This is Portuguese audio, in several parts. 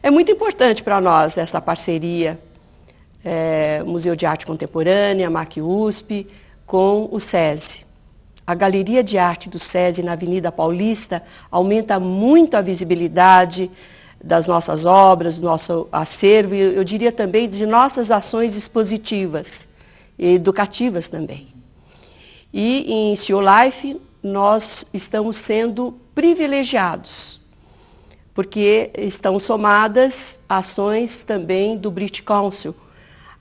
É muito importante para nós essa parceria Museu de Arte Contemporânea, MAC-USP, com o SESI. A Galeria de Arte do SESI na Avenida Paulista aumenta muito a visibilidade das nossas obras, do nosso acervo, e eu diria também de nossas ações expositivas e educativas também. E em CEO Life nós estamos sendo privilegiados, porque estão somadas ações também do British Council,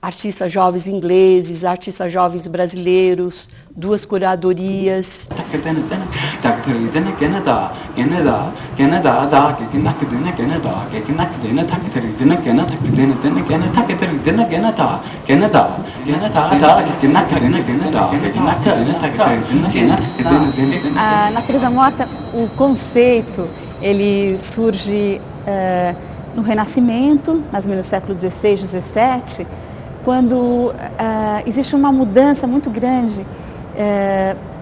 artistas jovens ingleses, artistas jovens brasileiros, 2 curadorias. A natureza morta, o conceito, ele surge no Renascimento, mais ou menos no século XVI, XVII, quando existe uma mudança muito grande,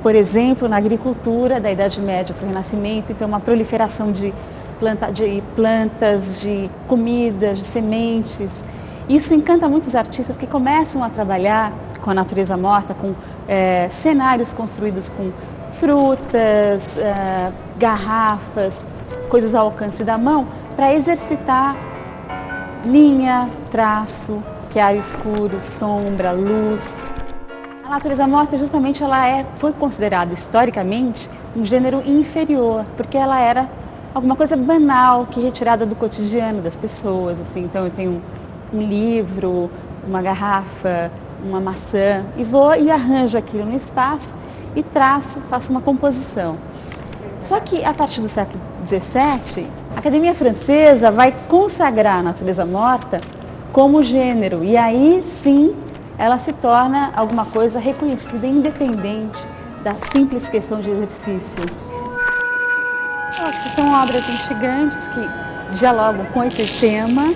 por exemplo, na agricultura da Idade Média para o Renascimento, então uma proliferação de plantas, de comidas, de sementes. Isso encanta muitos artistas que começam a trabalhar com a natureza morta, com cenários construídos com frutas, garrafas, coisas ao alcance da mão, para exercitar linha, traço, claro escuro, sombra, luz. A natureza morta, justamente, foi considerada historicamente um gênero inferior, porque ela era alguma coisa banal, que retirada do cotidiano das pessoas. Assim. Então eu tenho um livro, uma garrafa, uma maçã, e vou e arranjo aquilo no espaço e traço, faço uma composição. Só que a partir do século XVII, a Academia Francesa vai consagrar a natureza morta como gênero, e aí sim ela se torna alguma coisa reconhecida, independente da simples questão de exercício. São obras instigantes que dialogam com esse tema, né,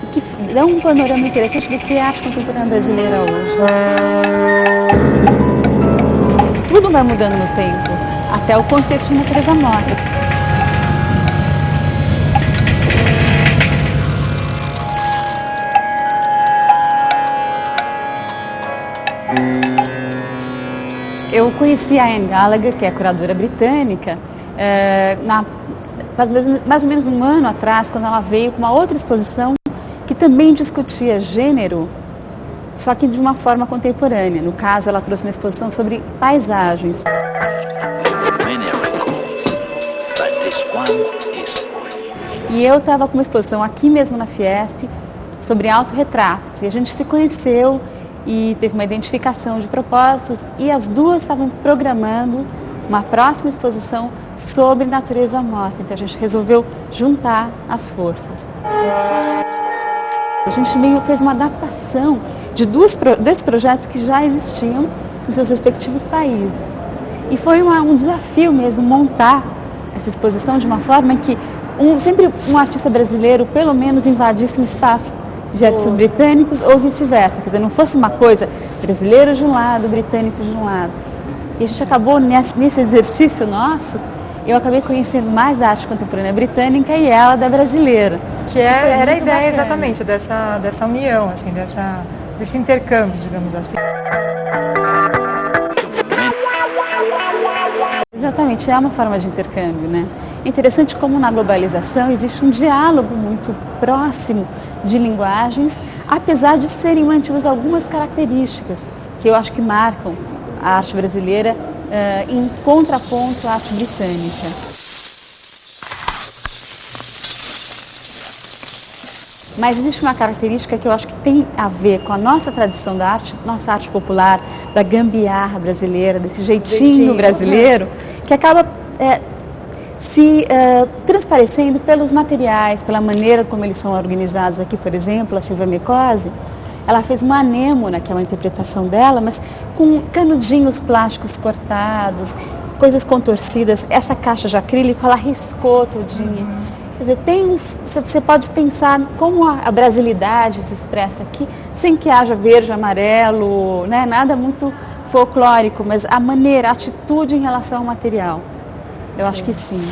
e que dão um panorama interessante do que é a arte contemporânea brasileira hoje. Tudo vai mudando no tempo, até o conceito de natureza morta. Eu conheci a Anne Gallagher, que é a curadora britânica, mais ou menos um ano atrás, quando ela veio com uma outra exposição que também discutia gênero, só que de uma forma contemporânea. No caso, ela trouxe uma exposição sobre paisagens. E eu estava com uma exposição aqui mesmo na Fiesp sobre autorretratos, e a gente se conheceu e teve uma identificação de propósitos, e as duas estavam programando uma próxima exposição sobre natureza morta. Então a gente resolveu juntar as forças. A gente meio fez uma adaptação de dois projetos que já existiam nos seus respectivos países. E foi um desafio mesmo montar essa exposição de uma forma em que sempre um artista brasileiro pelo menos invadisse um espaço de artistas britânicos ou vice-versa, quer dizer, não fosse uma coisa brasileira de um lado, britânico de um lado. E a gente acabou, nesse exercício nosso, eu acabei conhecendo mais a arte contemporânea britânica e ela da brasileira. Que era a ideia exatamente dessa união, assim, desse intercâmbio, digamos assim. Exatamente, é uma forma de intercâmbio, né? É interessante como na globalização existe um diálogo muito próximo de linguagens, apesar de serem mantidas algumas características que eu acho que marcam a arte brasileira em contraponto à arte britânica. Mas existe uma característica que eu acho que tem a ver com a nossa tradição da arte, nossa arte popular, da gambiarra brasileira, desse jeitinho brasileiro, que acaba se transparecendo pelos materiais, pela maneira como eles são organizados aqui. Por exemplo, a Silvia Mecose, ela fez uma anêmona, que é uma interpretação dela, mas com canudinhos plásticos cortados, coisas contorcidas. Essa caixa de acrílico, ela riscou todinha. Quer dizer, você pode pensar como a brasilidade se expressa aqui, sem que haja verde, amarelo, né? Nada muito folclórico, mas a maneira, a atitude em relação ao material. Eu acho que sim.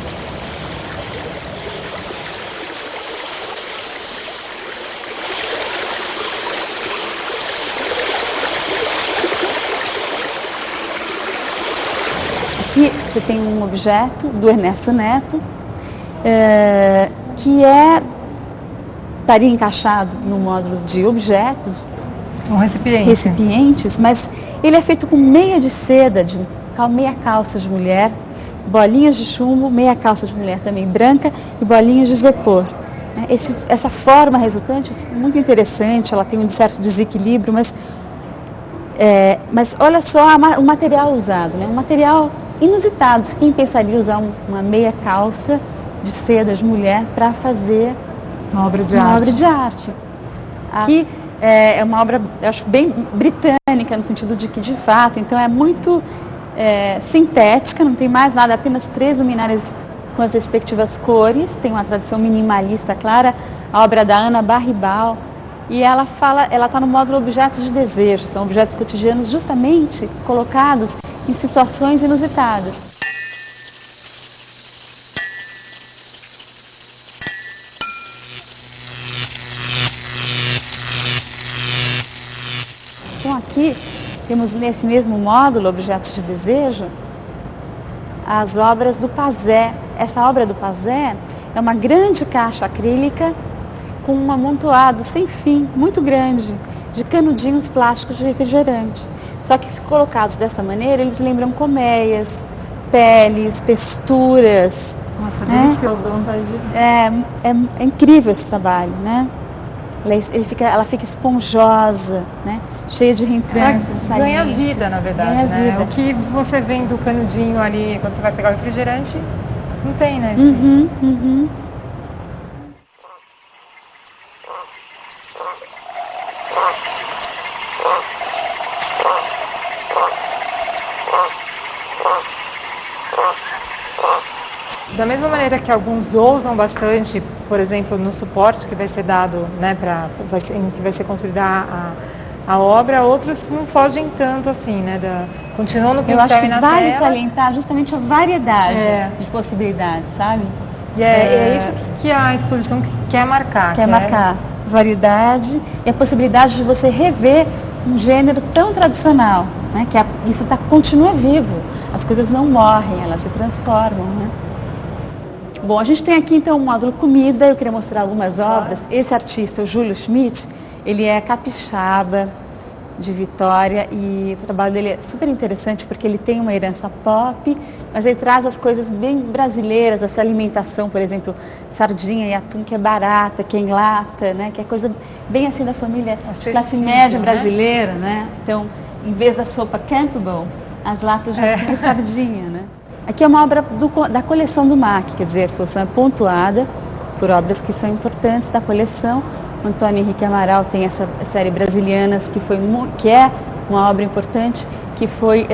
você tem um objeto do Ernesto Neto, que estaria encaixado no módulo de objetos, Um recipiente. recipientes, mas ele é feito com meia de seda, meia calça de mulher, bolinhas de chumbo, meia calça de mulher também branca e bolinhas de isopor. Essa forma resultante é muito interessante, ela tem um certo desequilíbrio, mas olha só o material usado, né? Um material inusitado. Quem pensaria usar uma meia calça de seda de mulher para fazer Uma obra de arte. Aqui é uma obra, eu acho, bem britânica, no sentido de que, de fato, então é muito sintética, não tem mais nada, apenas 3 luminárias com as respectivas cores, tem uma tradição minimalista clara, a obra da Ana Barribal, e ela está no módulo Objetos de Desejo, são objetos cotidianos justamente colocados em situações inusitadas. Então aqui temos nesse mesmo módulo, Objetos de Desejo, as obras do Pazé. Essa obra do Pazé é uma grande caixa acrílica com um amontoado sem fim, muito grande, de canudinhos plásticos de refrigerante. Só que colocados dessa maneira, eles lembram colmeias, peles, texturas. Nossa, delicioso, dá vontade de... É incrível esse trabalho, né? Ela fica esponjosa, né? Cheia de reentrâncias. Ganha vida, na verdade, ganha né? vida. O que você vê do canudinho ali, quando você vai pegar o refrigerante, não tem, né? Da mesma maneira que alguns ousam bastante, por exemplo, no suporte que vai ser dado, né, que vai ser construída a obra, outros não fogem tanto assim, né, continuam no pincel Eu acho que e na vale tela. salientar justamente a variedade de possibilidades, sabe? E é isso que a exposição quer marcar. Quer marcar variedade e a possibilidade de você rever um gênero tão tradicional, né, que isso continua vivo, as coisas não morrem, elas se transformam, né? Bom, a gente tem aqui então um módulo comida, eu queria mostrar algumas obras. Esse artista, o Júlio Schmidt, ele é capixaba de Vitória e o trabalho dele é super interessante porque ele tem uma herança pop, mas ele traz as coisas bem brasileiras, essa alimentação, por exemplo, sardinha e atum que é barata, que é em lata, né? Que é coisa bem assim da família classe média brasileira, né? Então, em vez da sopa Campbell, as latas de atum e sardinha, né? Aqui é uma obra da coleção do MAC, quer dizer, a exposição é pontuada por obras que são importantes da coleção. O Antônio Henrique Amaral tem essa série Brasilianas, que é uma obra importante, que foi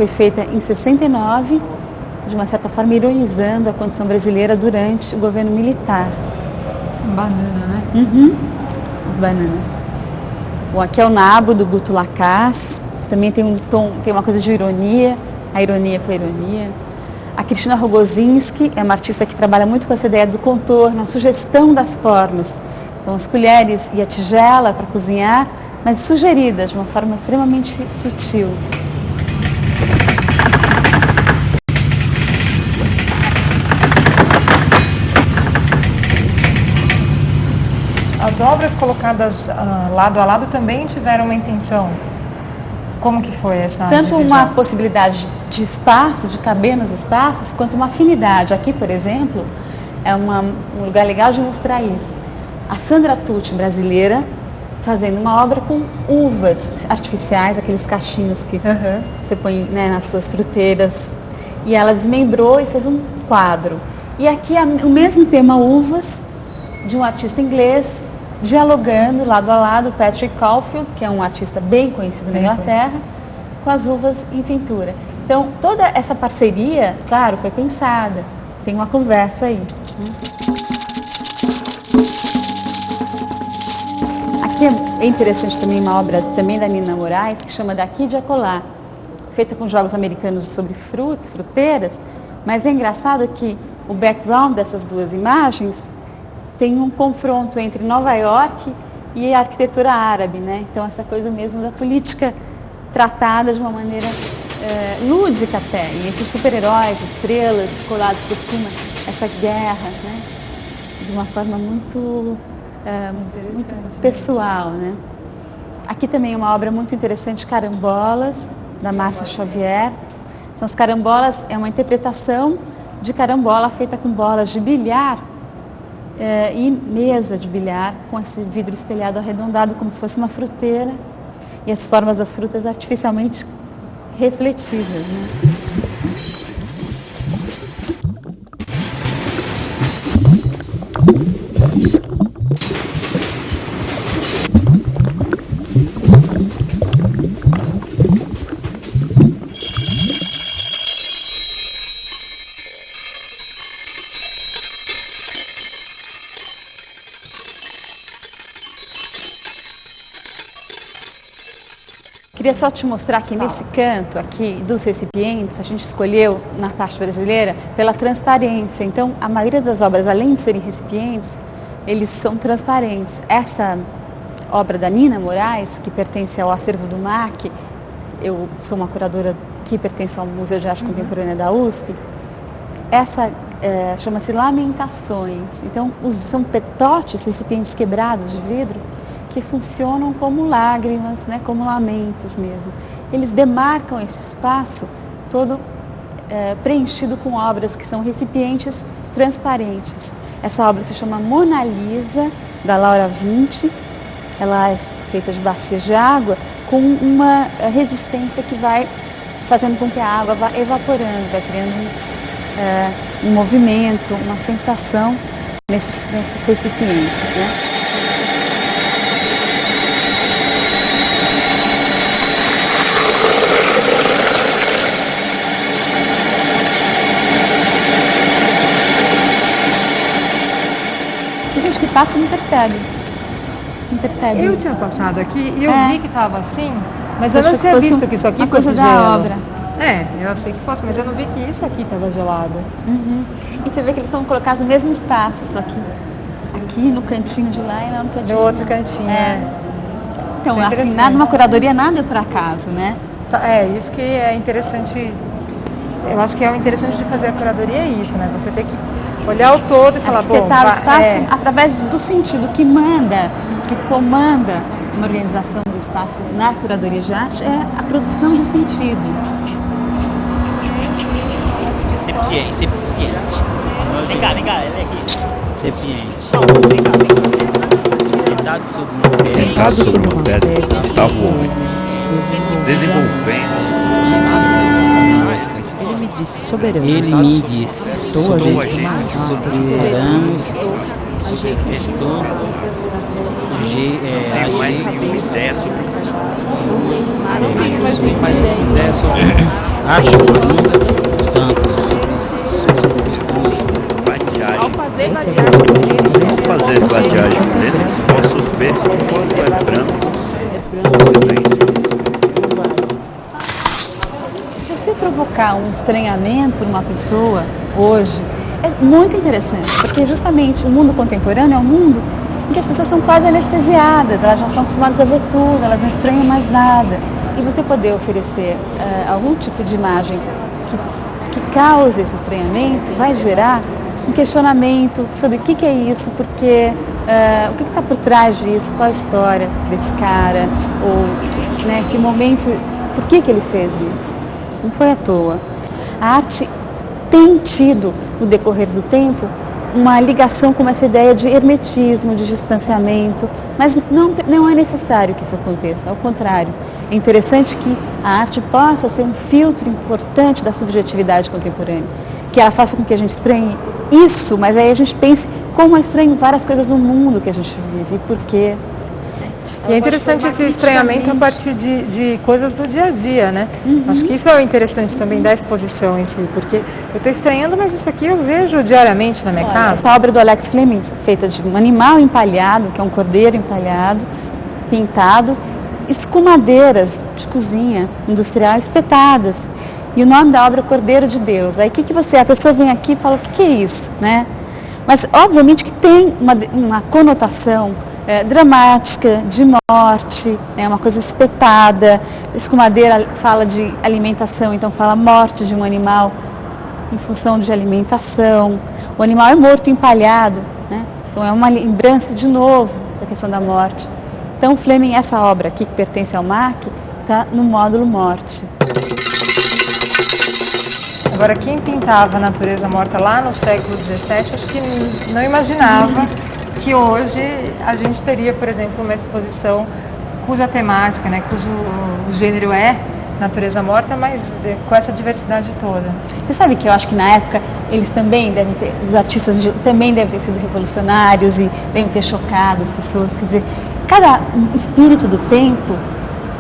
feita em 69, de uma certa forma ironizando a condição brasileira durante o governo militar. Banana, né? As bananas. Bom, aqui é o Nabo, do Guto Lacaz, também tem tem uma coisa de ironia, a ironia com a ironia. A Cristina Rogozinski é uma artista que trabalha muito com essa ideia do contorno, a sugestão das formas. Então, as colheres e a tigela para cozinhar, mas sugeridas de uma forma extremamente sutil. As obras colocadas lado a lado também tiveram uma intenção. Como que foi essa Tanto divisão? uma possibilidade de espaço, de caber nos espaços, quanto uma afinidade. Aqui, por exemplo, é um lugar legal de mostrar isso. A Sandra Tucci, brasileira, fazendo uma obra com uvas artificiais, aqueles cachinhos que você põe, né, nas suas fruteiras. E ela desmembrou e fez um quadro. E aqui o mesmo tema uvas, de um artista inglês, dialogando lado a lado, Patrick Caulfield, que é um artista bem conhecido na Inglaterra, com as uvas em pintura. Então, toda essa parceria, claro, foi pensada. Tem uma conversa aí. Aqui é interessante também uma obra também da Nina Moraes, que chama Daqui de Acolá, feita com jogos americanos sobre fruteiras, mas é engraçado que o background dessas duas imagens tem um confronto entre Nova York e a arquitetura árabe, né? Então, essa coisa mesmo da política tratada de uma maneira lúdica até, e esses super-heróis, estrelas colados por cima, essa guerra, né? De uma forma muito pessoal, né? Aqui também é uma obra muito interessante, Carambolas, da Márcia Xavier. São as carambolas, é uma interpretação de carambola feita com bolas de bilhar e mesa de bilhar, com esse vidro espelhado arredondado como se fosse uma fruteira, e as formas das frutas artificialmente refletidas, né? Queria só te mostrar que nesse canto aqui dos recipientes, a gente escolheu na parte brasileira pela transparência. Então, a maioria das obras, além de serem recipientes, eles são transparentes. Essa obra da Nina Moraes, que pertence ao acervo do MAC, eu sou uma curadora que pertence ao Museu de Arte Contemporânea da USP, essa chama-se Lamentações. Então, são petotes, recipientes quebrados de vidro, que funcionam como lágrimas, né, como lamentos mesmo. Eles demarcam esse espaço todo preenchido com obras que são recipientes transparentes. Essa obra se chama Mona Lisa, da Laura Vinci. Ela é feita de bacias de água com uma resistência que vai fazendo com que a água vá evaporando, vai criando um movimento, uma sensação nesses recipientes, né? Passa e não percebe. Eu tinha passado aqui e eu vi que estava assim, mas eu achei não tinha visto que isso aqui fosse coisa da gelo. obra. Eu achei que fosse, mas eu não vi que isso aqui estava gelado. E você vê que eles estão colocados no mesmo espaço, só que aqui no cantinho de lá e lá no cantinho. No outro cantinho, Então, isso é assim, nada, uma curadoria nada é por acaso, né? Isso que é interessante. Eu acho que é o interessante de fazer a curadoria é isso, né? Você tem que olhar o todo e falar, bom, o espaço através do sentido que manda, que comanda uma organização do espaço na curadoria de arte é a produção de sentido. Recipiente. Vem cá, ele é aqui. Recipiente. Sentado sobre uma pedra estava o homem, desenvolvendo. Ele me disse, soberanos, estou mais nenhuma ideia sobre isso. Acho tanto Ao fazer vadiagem com letras, posso ver quanto é branco. Se provocar um estranhamento numa pessoa hoje é muito interessante, porque justamente o mundo contemporâneo é um mundo em que as pessoas são quase anestesiadas, elas já estão acostumadas a ver tudo, elas não estranham mais nada. E você poder oferecer algum tipo de imagem que cause esse estranhamento vai gerar um questionamento sobre o que é isso, porque o que está por trás disso, qual a história desse cara, ou né, que momento, por que ele fez isso. Não foi à toa. A arte tem tido, no decorrer do tempo, uma ligação com essa ideia de hermetismo, de distanciamento, mas não é necessário que isso aconteça, ao contrário. É interessante que a arte possa ser um filtro importante da subjetividade contemporânea, que ela faça com que a gente estranhe isso, mas aí a gente pense como é estranho várias coisas no mundo que a gente vive e por quê. E é interessante esse estranhamento a partir de coisas do dia a dia, né? Acho que isso é o interessante também da exposição em si, porque eu estou estranhando, mas isso aqui eu vejo diariamente na minha casa. Essa obra do Alex Fleming, feita de um animal empalhado, que é um cordeiro empalhado, pintado, escumadeiras de cozinha industrial espetadas. E o nome da obra é Cordeiro de Deus. Aí o que você, a pessoa vem aqui e fala, o que é isso, né? Mas obviamente que tem uma conotação dramática, de morte, né, uma coisa espetada, escumadeira fala de alimentação, então fala morte de um animal em função de alimentação. O animal é morto empalhado, né? Então é uma lembrança de novo da questão da morte. Então Fleming, essa obra aqui que pertence ao MAC, está no módulo morte. Agora, quem pintava a natureza morta lá no século XVII, acho que não imaginava que hoje a gente teria, por exemplo, uma exposição cuja temática, né, cujo gênero é natureza morta, mas com essa diversidade toda. Você sabe que eu acho que na época eles também devem ter, os artistas também devem ter sido revolucionários e devem ter chocado as pessoas. Quer dizer, cada espírito do tempo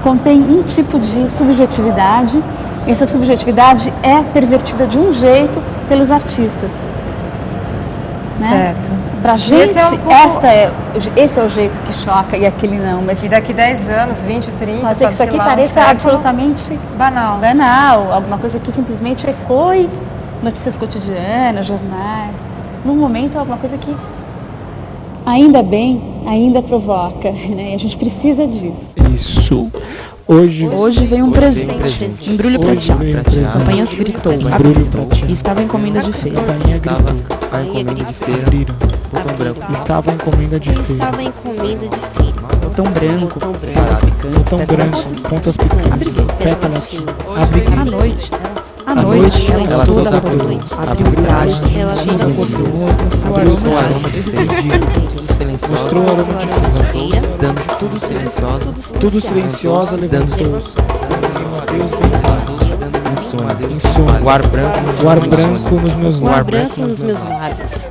contém um tipo de subjetividade. E essa subjetividade é pervertida de um jeito pelos artistas. Né? Certo. Pra gente, esse é o jeito que choca e aquele não. Mas e daqui 10 anos, 20, 30, pode ser que isso aqui pareça absolutamente banal. Alguma coisa que simplesmente ecoe notícias cotidianas, jornais. No momento é alguma coisa que, ainda bem, ainda provoca. Né? E a gente precisa disso. Isso. Hoje veio um presente. Embrulho prateado. A campainha gritou. Estava a encomenda de feira. A encomenda de feira. Botão branco. Estava a encomenda de feira. Botão branco. Pontas picantes. Botão branco. Pontas picantes. Pétalas. À noite. À noite, ela toda acordou. Abriu o traje. Ela toda acordou. Abriu o aroma de feira. Tudo silenciosa. Mostrou o aroma de feira. Dando tudo silenciosa. Tudo silenciosa, levantou. Insônia. O ar branco nos meus lábios. O ar branco nos meus lábios.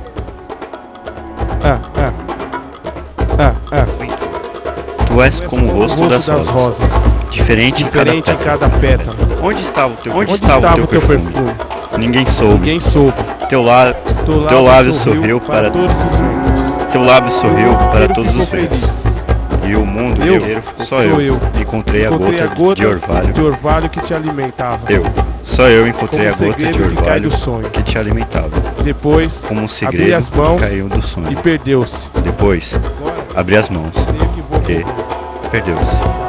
Tu és como o rosto das rosas. Diferente em cada pétalo. Onde estava o teu perfume? Ninguém soube. Teu lábio sorriu para todos os ventos. Teu lábio sorriu para todos os ventos. E o mundo inteiro, só eu encontrei a gota de orvalho que te alimentava. Só eu encontrei a gota de orvalho que te alimentava. Depois, como um segredo as mãos caiu do sonho. E perdeu-se. Depois, abri as mãos e perdeu-se.